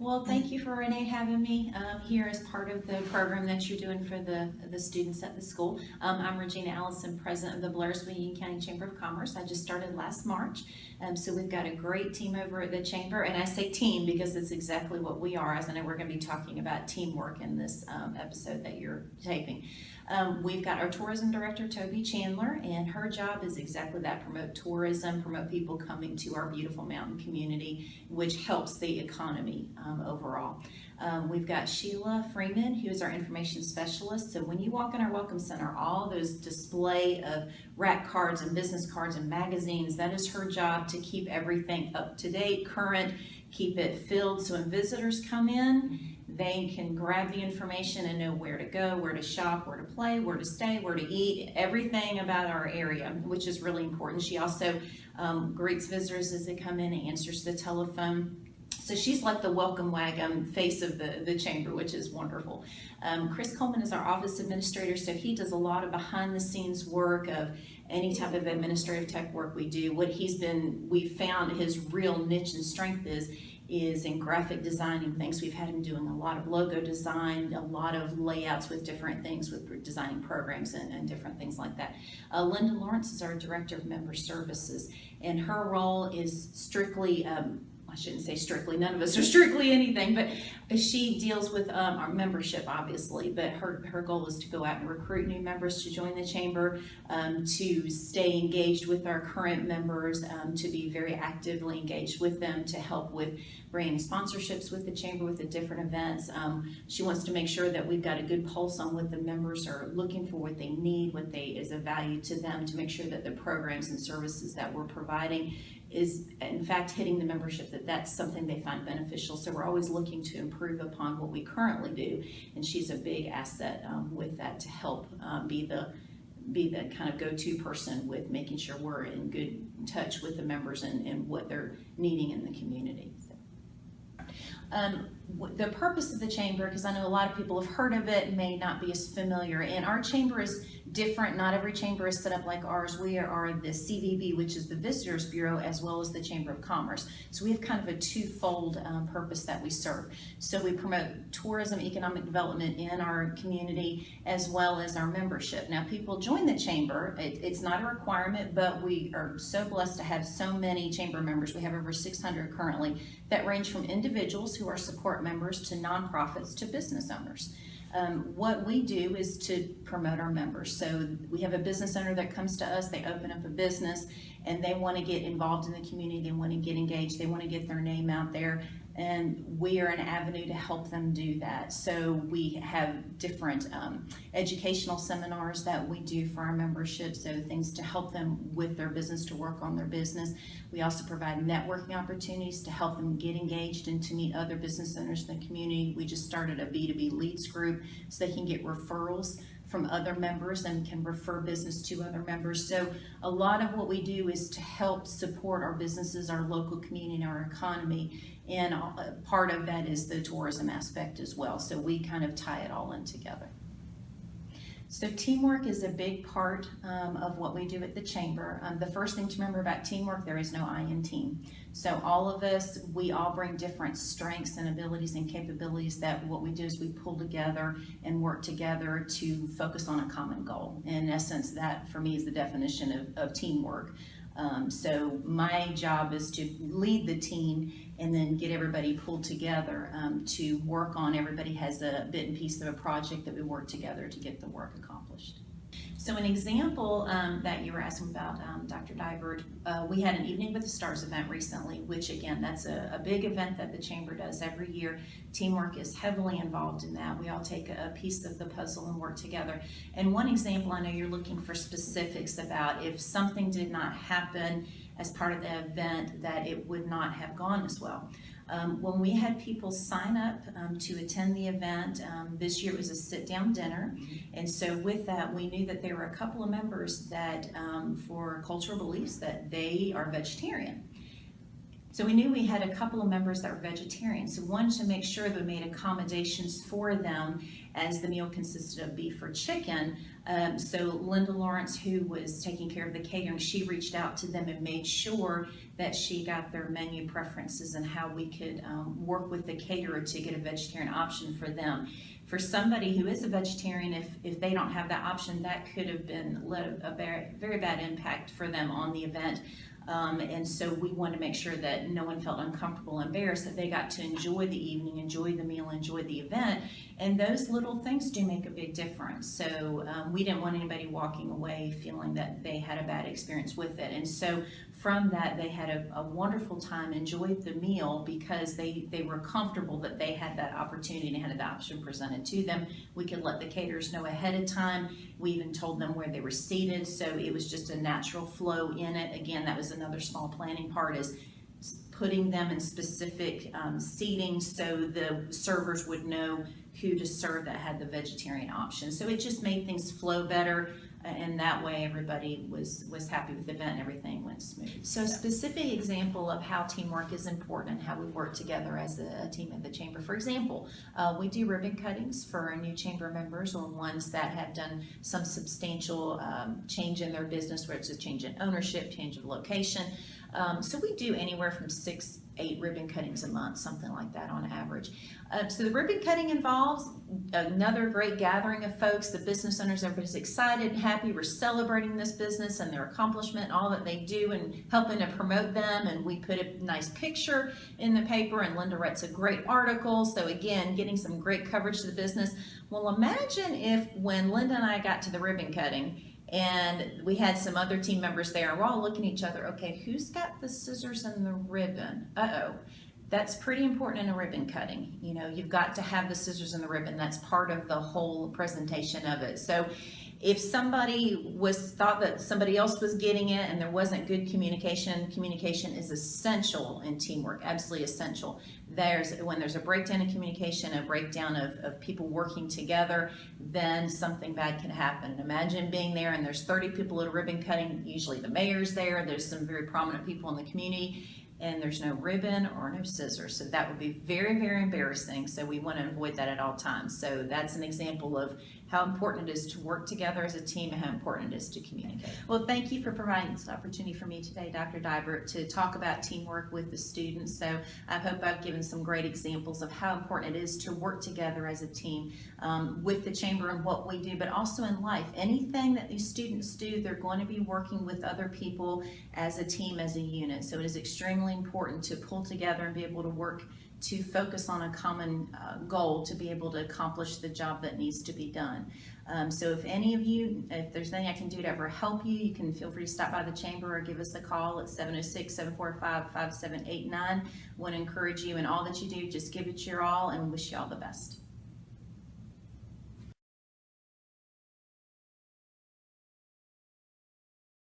Well, thank you for Renee having me here as part of the program that you're doing for the students at the school. I'm Regina Allison, president of the Blairsville Union County Chamber of Commerce. I just started last March, so we've got a great team over at the chamber, and I say team because it's exactly what we are, as I know we're going to be talking about teamwork in this episode that you're taping. We've got our tourism director, Toby Chandler, and her job is exactly that: promote tourism, promote people coming to our beautiful mountain community, which helps the economy overall. We've got Sheila Freeman, who is our information specialist. So when you walk in our Welcome Center, all those display of rack cards and business cards and magazines, that is her job to keep everything up to date, current, keep it filled. So when visitors come in, they can grab the information and know where to go, where to shop, where to play, where to stay, where to eat, everything about our area, which is really important. She also greets visitors as they come in and answers the telephone. So she's like the welcome wagon face of the chamber, which is wonderful. Chris Coleman is our office administrator, so he does a lot of behind the scenes work of any type of administrative tech work we do. What we found his real niche and strength is in graphic designing things. We've had him doing a lot of logo design, a lot of layouts with different things, with designing programs and different things like that. Linda Lawrence is our director of member services, and her role is strictly, I shouldn't say strictly, none of us are strictly anything, but she deals with our membership, obviously, but her goal is to go out and recruit new members to join the chamber, to stay engaged with our current members, to be very actively engaged with them, to help with bringing sponsorships with the chamber, with the different events. She wants to make sure that we've got a good pulse on what the members are looking for, what they need, what is of value to them, to make sure that the programs and services that we're providing is in fact hitting the membership, that's something they find beneficial. So we're always looking to improve upon what we currently do, and she's a big asset with that to help be the kind of go-to person with making sure we're in good touch with the members and what they're needing in the community. The purpose of the chamber, because I know a lot of people have heard of it, may not be as familiar, and our chamber is different. Not every chamber is set up like ours. We are the CVB, which is the Visitors Bureau, as well as the Chamber of Commerce. So we have kind of a twofold purpose that we serve. So we promote tourism, economic development in our community, as well as our membership. Now, people join the chamber. It's not a requirement, but we are so blessed to have so many chamber members. We have over 600 currently that range from individuals who are support members to nonprofits to business owners. What we do is to promote our members. So we have a business owner that comes to us, they open up a business and they want to get involved in the community, they want to get engaged, they want to get their name out there, and we are an avenue to help them do that. So we have different educational seminars that we do for our membership, so things to help them with their business, to work on their business. We also provide networking opportunities to help them get engaged and to meet other business owners in the community. We just started a B2B leads group so they can get referrals from other members and can refer business to other members. So a lot of what we do is to help support our businesses, our local community, and our economy, and part of that is the tourism aspect as well. So we kind of tie it all in together. So teamwork is a big part of what we do at the chamber. The first thing to remember about teamwork, there is no I in team. So all of us, we all bring different strengths and abilities and capabilities that what we do is we pull together and work together to focus on a common goal. In essence, that for me is the definition of teamwork. So my job is to lead the team and then get everybody pulled together to work on. Everybody has a bit and piece of a project that we work together to get the work accomplished. So an example that you were asking about, Dr. Divert, we had an Evening with the Stars event recently, which again, that's a big event that the chamber does every year. Teamwork is heavily involved in that. We all take a piece of the puzzle and work together. And one example, I know you're looking for specifics about if something did not happen as part of the event, that it would not have gone as well. When we had people sign up to attend the event, this year it was a sit-down dinner, and so with that we knew that there were a couple of members that for cultural beliefs that they are vegetarian. So we knew we had a couple of members that were vegetarian, so wanted to make sure that we made accommodations for them as the meal consisted of beef or chicken. So Linda Lawrence, who was taking care of the catering, she reached out to them and made sure that she got their menu preferences and how we could work with the caterer to get a vegetarian option for them. For somebody who is a vegetarian, if they don't have that option, that could have been a very bad impact for them on the event. And so we wanted to make sure that no one felt uncomfortable, embarrassed, that they got to enjoy the evening, enjoy the meal, enjoy the event. And those little things do make a big difference. So we didn't want anybody walking away feeling that they had a bad experience with it. And so from that, they had a wonderful time, enjoyed the meal because they were comfortable that they had that opportunity and had the option presented to them. We could let the caterers know ahead of time. We even told them where they were seated, so it was just a natural flow in it. Again, that was another small planning part, is putting them in specific seating so the servers would know who to serve that had the vegetarian option. So it just made things flow better, and that way everybody was happy with the event and everything went smooth. So a specific example of how teamwork is important and how we work together as a team at the Chamber. For example, we do ribbon cuttings for our new Chamber members or ones that have done some substantial change in their business, where it's a change in ownership, change of location. So we do anywhere from 6 to 8 ribbon cuttings a month, something like that on average. So the ribbon cutting involves another great gathering of folks, the business owners. Everybody's excited, happy. We're celebrating this business and their accomplishment, all that they do, and helping to promote them. And we put a nice picture in the paper, and Linda writes a great article. So again, getting some great coverage to the business. Well, imagine if when Linda and I got to the ribbon cutting, and we had some other team members there, and we're all looking at each other, okay, who's got the scissors and the ribbon? Uh-oh. That's pretty important in a ribbon cutting. You know, you've got to have the scissors and the ribbon. That's part of the whole presentation of it. So if somebody thought that somebody else was getting it and there wasn't good communication is essential in teamwork, absolutely essential. When there's a breakdown in communication, a breakdown of people working together, then something bad can happen. Imagine being there and there's 30 people at a ribbon cutting, usually the mayor's there's some very prominent people in the community, and there's no ribbon or no scissors. So that would be very, very embarrassing. So we want to avoid that at all times. So that's an example of how important it is to work together as a team and how important it is to communicate. Well, thank you for providing this opportunity for me today, Dr. Dybert, to talk about teamwork with the students. So I hope I've given some great examples of how important it is to work together as a team with the Chamber and what we do, but also in life. Anything that these students do, they're going to be working with other people as a team, as a unit. So it is extremely important to pull together and be able to work to focus on a common goal to be able to accomplish the job that needs to be done. So if any of you, if there's anything I can do to ever help you, you can feel free to stop by the Chamber or give us a call at 706-745-5789. Want to encourage you in all that you do, just give it your all and wish you all the best.